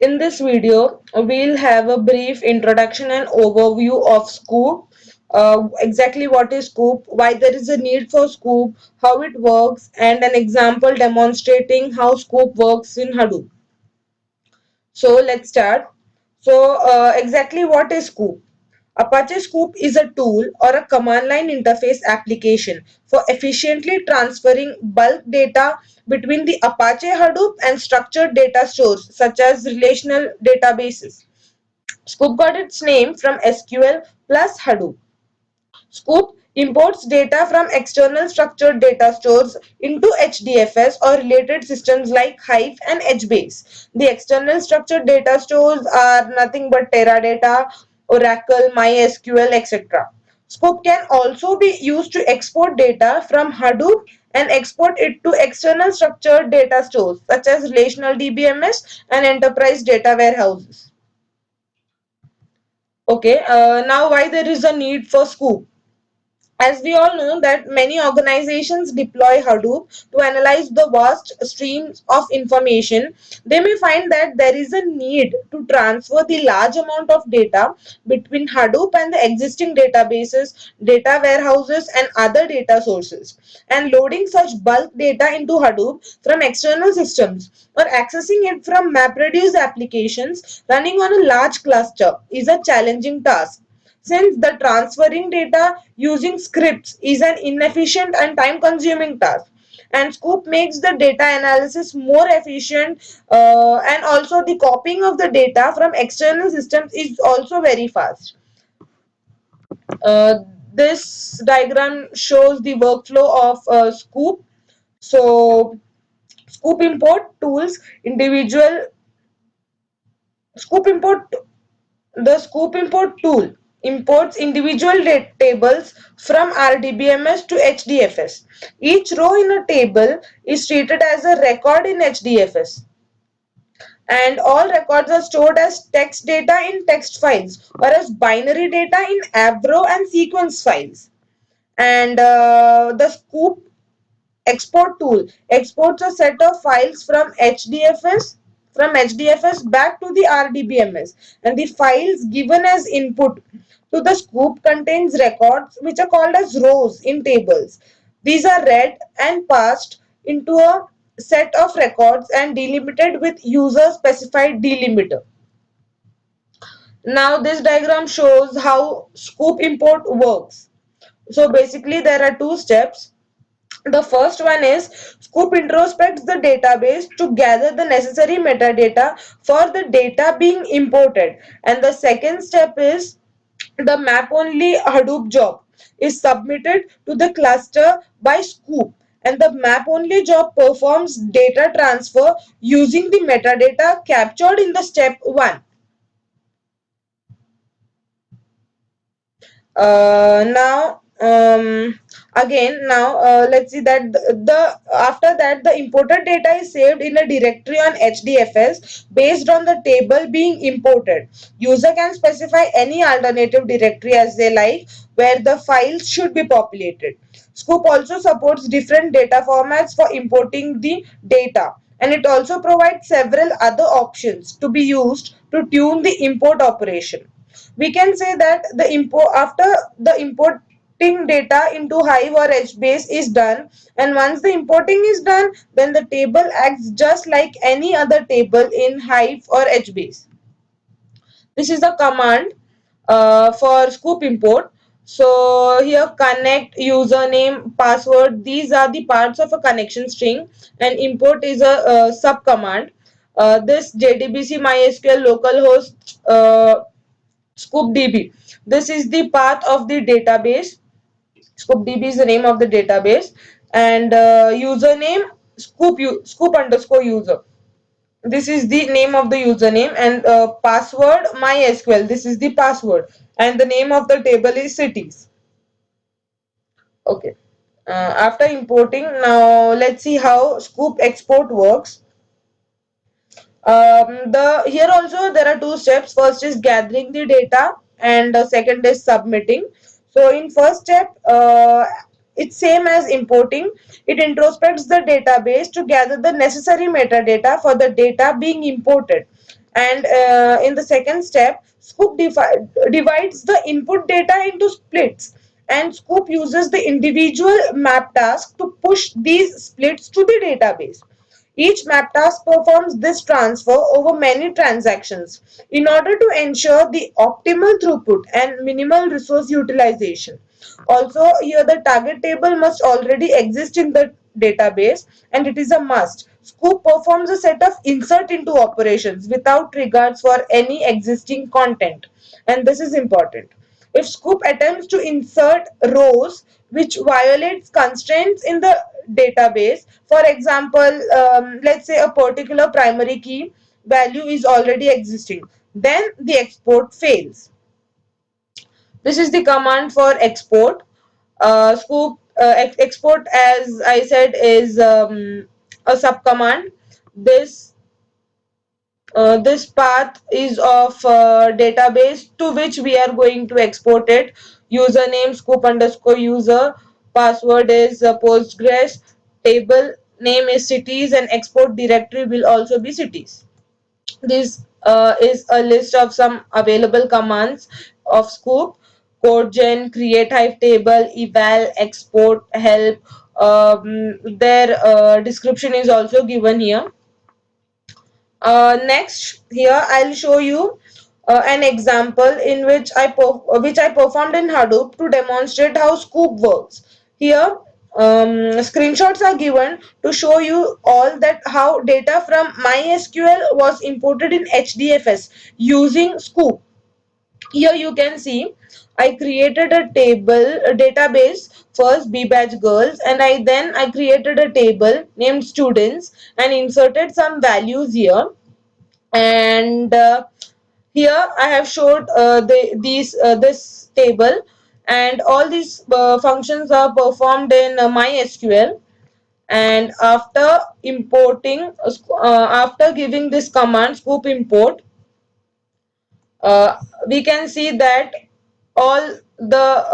In this video, we'll have a brief introduction and overview of Sqoop, exactly what is Sqoop, why there is a need for Sqoop, how it works, and an example demonstrating how Sqoop works in Hadoop. So let's start. Exactly what is Sqoop? Apache Sqoop is a tool or a command line interface application for efficiently transferring bulk data between the Apache Hadoop and structured data stores such as relational databases. Sqoop got its name from SQL plus Hadoop. Sqoop imports data from external structured data stores into HDFS or related systems like Hive and HBase. The external structured data stores are nothing but Teradata, Oracle, MySQL, etc. Sqoop can also be used to export data from Hadoop and export it to external structured data stores such as relational DBMS and enterprise data warehouses. Okay, now why there is a need for Sqoop? As we all know that many organizations deploy Hadoop to analyze the vast streams of information, they may find that there is a need to transfer the large amount of data between Hadoop and the existing databases, data warehouses, and other data sources. And loading such bulk data into Hadoop from external systems or accessing it from MapReduce applications running on a large cluster is a challenging task since the transferring data using scripts is an inefficient and time consuming task. And Sqoop makes the data analysis more efficient, and also the copying of the data from external systems is also very fast. This diagram shows the workflow of Sqoop. So Sqoop import tools individual Sqoop import The Sqoop import tool imports individual tables from RDBMS to HDFS. Each row in a table is treated as a record in HDFS, and all records are stored as text data in text files or as binary data in Avro and sequence files. And the Sqoop export tool exports a set of files from HDFS back to the RDBMS, and the files given as input to the Sqoop contains records which are called as rows in tables. These are read and passed into a set of records and delimited with user specified delimiter. Now this diagram shows how Sqoop import works. So basically there are two steps. The first one is Sqoop introspects the database to gather the necessary metadata for the data being imported. And the second step is the map only Hadoop job is submitted to the cluster by Sqoop. And the map only job performs data transfer using the metadata captured in the step 1. Now again now let's see that the after that the imported data is saved in a directory on HDFS based on the table being imported. User can specify any alternative directory as they like where the files should be populated. Sqoop also supports different data formats for importing the data, and it also provides several other options to be used to tune the import operation. We can say that the import after the importing data into Hive or HBase is done, and once the importing is done, then the table acts just like any other table in Hive or HBase. This is the command for Sqoop import. So here connect, username, password, these are the parts of a connection string, and import is a sub command. This JDBC MySQL localhost Sqoop DB. This is the path of the database. Sqoop DB is the name of the database, and username Sqoop underscore user. This is the name of the username, and password MySQL. This is the password, and the name of the table is cities. Okay. After importing, now let's see how Sqoop export works. The here also there are two steps. First is gathering the data, and the second is submitting. So in first step, it's same as importing. It introspects the database to gather the necessary metadata for the data being imported, And in the second step, Sqoop divides the input data into splits, and Sqoop uses the individual map task to push these splits to the database. Each map task performs this transfer over many transactions in order to ensure the optimal throughput and minimal resource utilization. Also, here the target table must already exist in the database, and it is a must. Sqoop performs a set of insert into operations without regards for any existing content, and this is important. If Sqoop attempts to insert rows which violates constraints in the database, for example, let's say a particular primary key value is already existing, then the export fails. This is the command for export. Sqoop export, as I said, is a subcommand. This path is of database to which we are going to export it. Username Sqoop underscore user, password is Postgres, table name is cities, and export directory will also be cities. This is a list of some available commands of Sqoop: code gen, create hive table, eval, export, help. Their description is also given here. Next, here I'll show you an example in which I performed in Hadoop to demonstrate how Sqoop works. Here, screenshots are given to show you all that how data from MySQL was imported in HDFS using Sqoop. Here you can see I created a database first B batch girls, and I created a table named students and inserted some values here. And here I have showed these this table, and all these functions are performed in MySQL. And after giving this command Sqoop import, we can see that all the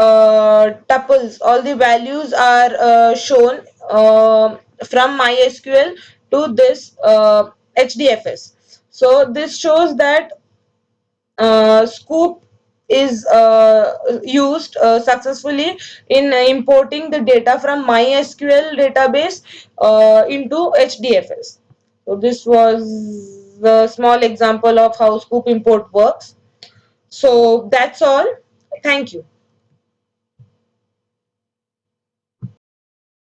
all the values are shown from MySQL to this HDFS. So this shows that Sqoop is used successfully in importing the data from MySQL database into HDFS. So this was the small example of how Sqoop import works. So that's all. Thank you.